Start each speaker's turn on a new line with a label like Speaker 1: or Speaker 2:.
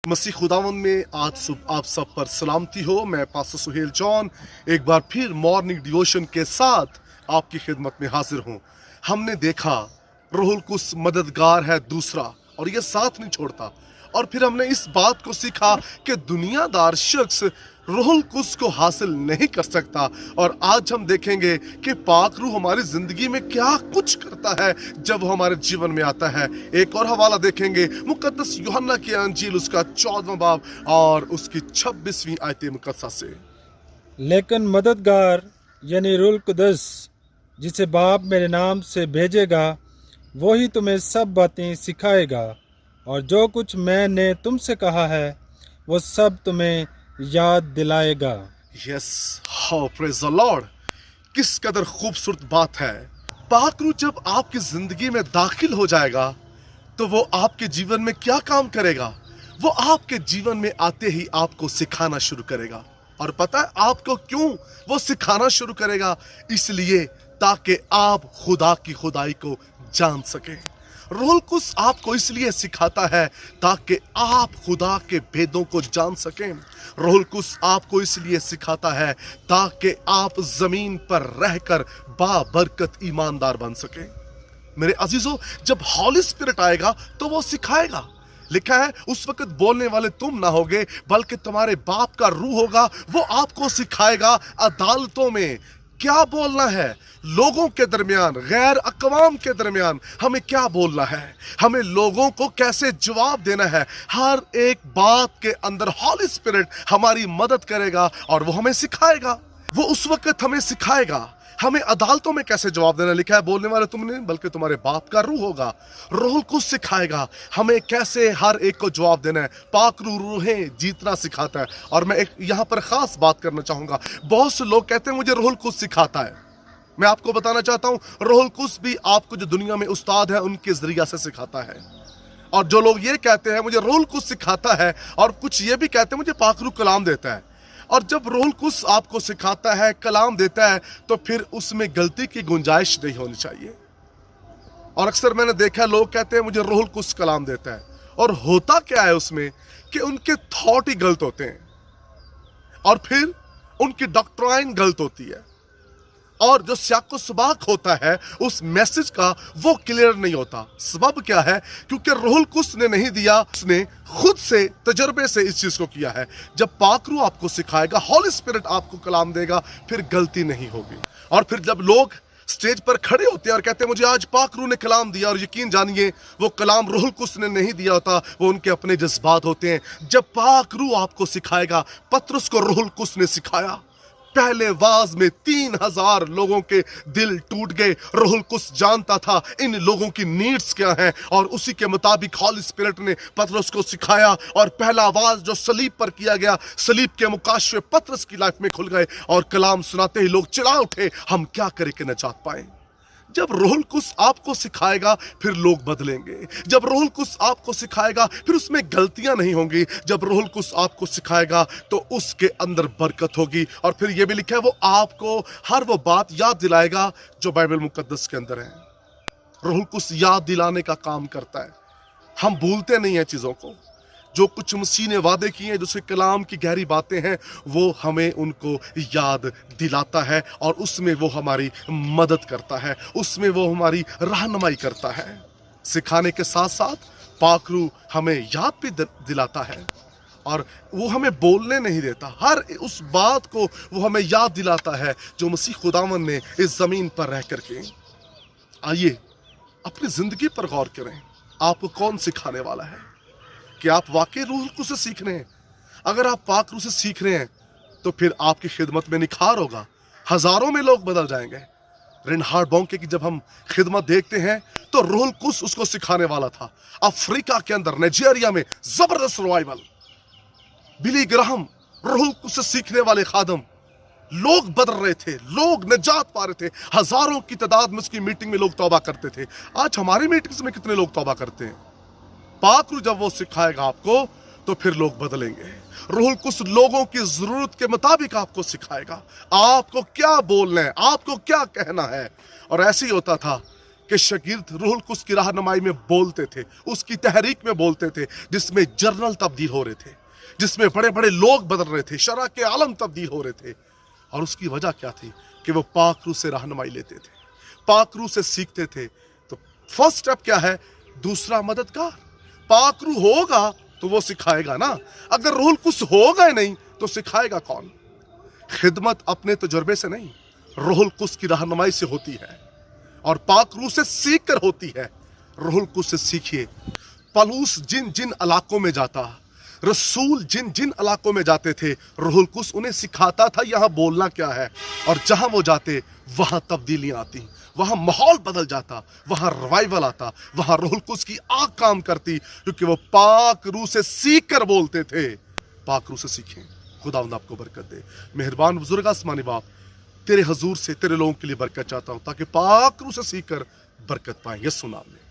Speaker 1: मसीह खुदावन में आज सुबह आप सब पर सलामती हो। मैं पास्टर सोहेल जॉन एक बार फिर मॉर्निंग डिवोशन के साथ आपकी खिदमत में हाजिर हूँ। हमने देखा रूहुल कुद्स मददगार है दूसरा, और ये साथ नहीं छोड़ता। और फिर हमने इस बात को सीखा कि दुनियादार शख्स रूहुल कुद्स को हासिल नहीं कर सकता। और आज हम देखेंगे कि पाक रूह हमारी जिंदगी में क्या कुछ करता है जब वो हमारे जीवन में आता है। एक और हवाला देखेंगे मुकद्दस यूहन्ना की अंजील उसका 14वां बाब और उसकी 26वीं आयत मुकद्दसा से।
Speaker 2: लेकिन मददगार यानी रूहुल कुद्स जिसे बाप मेरे नाम से भेजेगा वही तुम्हें सब बातें सिखाएगा और जो कुछ मैंने तुमसे कहा है वो सब तुम्हें याद दिलाएगा।
Speaker 1: Yes, how praise the Lord. किस कदर खूबसूरत बात है। पाक रूह जब आपकी जिंदगी में दाखिल हो जाएगा तो वो आपके जीवन में क्या काम करेगा? वो आपके जीवन में आते ही आपको सिखाना शुरू करेगा। और पता है आपको क्यों वो सिखाना शुरू करेगा? इसलिए ताकि आप खुदा की खुदाई को जान सके। रूहुल कुद्स आपको इसलिए सिखाता है ताकि आप खुदा के भेदों को जान सकें। रूहुल कुद्स आपको इसलिए सिखाता है ताकि आप जमीन पर रहकर बाबरकत ईमानदार बन सकें। मेरे अजीजों, जब हॉली स्पिरिट आएगा तो वो सिखाएगा। लिखा है उस वक्त बोलने वाले तुम ना होगे बल्कि तुम्हारे बाप का रूह होगा, वो आपको सिखाएगा अदालतों में क्या बोलना है, लोगों के दरमियान, गैर अक़वाम के दरमियान हमें क्या बोलना है, हमें लोगों को कैसे जवाब देना है। हर एक बात के अंदर हॉली स्पिरिट हमारी मदद करेगा और वो हमें सिखाएगा। वो उस वक्त हमें सिखाएगा हमें अदालतों में कैसे जवाब देना। लिखा है बोलने वाले तुम नहीं बल्कि तुम्हारे बाप का रूह होगा। रूहुल कुद्स सिखाएगा हमें कैसे हर एक को जवाब देना है। पाक रूह रूहें जीतना सिखाता है। और मैं एक यहाँ पर खास बात करना चाहूँगा। बहुत से लोग कहते हैं मुझे रूहुल कुद्स सिखाता है। मैं आपको बताना चाहता हूँ रूहुल कुद्स भी आपको जो दुनिया में उस्ताद है उनके जरिया से सिखाता है। और जो लोग ये कहते हैं मुझे रूहुल कुद्स सिखाता है, और कुछ ये भी कहते हैं मुझे पाक रूह कलाम देता है। और जब रूहुल कुद्स आपको सिखाता है, कलाम देता है, तो फिर उसमें गलती की गुंजाइश नहीं होनी चाहिए। और अक्सर मैंने देखा लोग कहते हैं मुझे रूहुल कुद्स कलाम देता है, और होता क्या है उसमें कि उनके थॉट ही गलत होते हैं और फिर उनकी डॉक्ट्राइन गलत होती है, और जो सियाको सबाक होता है उस मैसेज का वो क्लियर नहीं होता। सबब क्या है? क्योंकि रूहुल कुद्स ने नहीं दिया, उसने खुद से तजर्बे से इस चीज को किया है। जब पाक रूह आपको सिखाएगा, हॉली स्पिरिट आपको कलाम देगा, फिर गलती नहीं होगी। और फिर जब लोग स्टेज पर खड़े होते हैं और कहते हैं मुझे आज पाक रूह ने कलाम दिया, और यकीन जानिए वो कलाम रूहुल कुद्स ने नहीं दिया होता, वो उनके अपने जज्बात होते हैं। जब पाक रूह आपको सिखाएगा, पतरस को रूहुल कुद्स ने सिखाया, पहले वाज में 3000 लोगों के दिल टूट गए। रूहुल कुद्स जानता था इन लोगों की नीड्स क्या हैं, और उसी के मुताबिक हॉली स्पिरिट ने पतरस को सिखाया। और पहला आवाज जो सलीब पर किया गया, सलीब के मुकाशवे पतरस की लाइफ में खुल गए, और कलाम सुनाते ही लोग चिल्ला उठे हम क्या करें कि नजात पाए। जब रूहुल कुद्स आपको सिखाएगा फिर लोग बदलेंगे। जब रूहुल कुद्स आपको सिखाएगा फिर उसमें गलतियां नहीं होंगी। जब रूहुल कुद्स आपको सिखाएगा तो उसके अंदर बरकत होगी। और फिर यह भी लिखा है वो आपको हर वो बात याद दिलाएगा जो बाइबल मुकद्दस के अंदर है। रूहुल कुद्स याद दिलाने का काम करता है। हम भूलते नहीं हैं चीजों को। जो कुछ मसीह ने वादे किए हैं, जो कलाम की गहरी बातें हैं, वो हमें उनको याद दिलाता है, और उसमें वो हमारी मदद करता है, उसमें वो हमारी रहनुमाई करता है। सिखाने के साथ साथ पाक रूह हमें याद भी दिलाता है, और वो हमें बोलने नहीं देता। हर उस बात को वो हमें याद दिलाता है जो मसीह खुदावन ने इस जमीन पर रह करके। आइए अपनी जिंदगी पर गौर करें, आपको कौन सिखाने वाला है कि आप वाकई रूहुल कुद्स से सीख रहे हैं। अगर आप पाक रूह से सीख रहे हैं तो फिर आपकी खिदमत में निखार होगा, हजारों में लोग बदल जाएंगे। रिनहार्ड बोंके की जब हम खिदमत देखते हैं तो रूहुल कुद्स उसको सिखाने वाला था। अफ्रीका के अंदर नाइजीरिया में जबरदस्त रिवाइवल, बिली ग्राहम रूहुल कुद्स से सीखने वाले खादम, लोग बदल रहे थे, लोग निजात पा रहे थे। हजारों की तादाद में उसकी मीटिंग में लोग तौबा करते थे। आज हमारी मीटिंग्स में कितने लोग तौबा करते हैं? पाक रूह जब वो सिखाएगा आपको तो फिर लोग बदलेंगे। रूहुल कुद्स लोगों की जरूरत के मुताबिक आपको सिखाएगा, आपको क्या बोलना है, आपको क्या कहना है। और ऐसे ही होता था کہ शागिर्द रूहुल कुद्स की रहनुमाई में बोलते थे, उसकी तहरीक में बोलते थे, जिसमें जर्नल तब्दील हो रहे थे, जिसमें बड़े बड़े लोग बदल रहे थे, शरह के आलम तब्दील हो रहे थे। और उसकी वजह क्या थी कि वो पाक रूह से रहनुमाई लेते थे, पाक रूह से सीखते थे। तो फर्स्ट स्टेप क्या है? दूसरा मददगार। पाक रूह होगा तो वो सिखाएगा ना, अगर रूहुल कुद्स होगा ही नहीं तो सिखाएगा कौन? खिदमत अपने तजुर्बे से नहीं, रूहुल कुद्स की रहनुमाई से होती है और पाक रूह से सीख कर होती है। रूहुल कुद्स से सीखिए। पलूस जिन जिन इलाकों में जाता, रसूल जिन जिन इलाकों में जाते थे, रूहुल कुद्स उन्हें सिखाता था यहाँ बोलना क्या है, और जहाँ वो जाते वहाँ तब्दीलियाँ आती, वहाँ माहौल बदल जाता, वहाँ रिवाइवल आता, वहाँ रूहुल कुद्स की आग काम करती, क्योंकि वो पाक रूह से सीख कर बोलते थे। पाक रूह से सीखें। खुदावंद आपको बरकत दे। मेहरबान बुजुर्ग आसमानी बाप, तेरे हजूर से तेरे लोगों के लिए बरकत चाहता हूँ, ताकि पाक रूह से सीख कर बरकत पाएं। यीशु नाम में।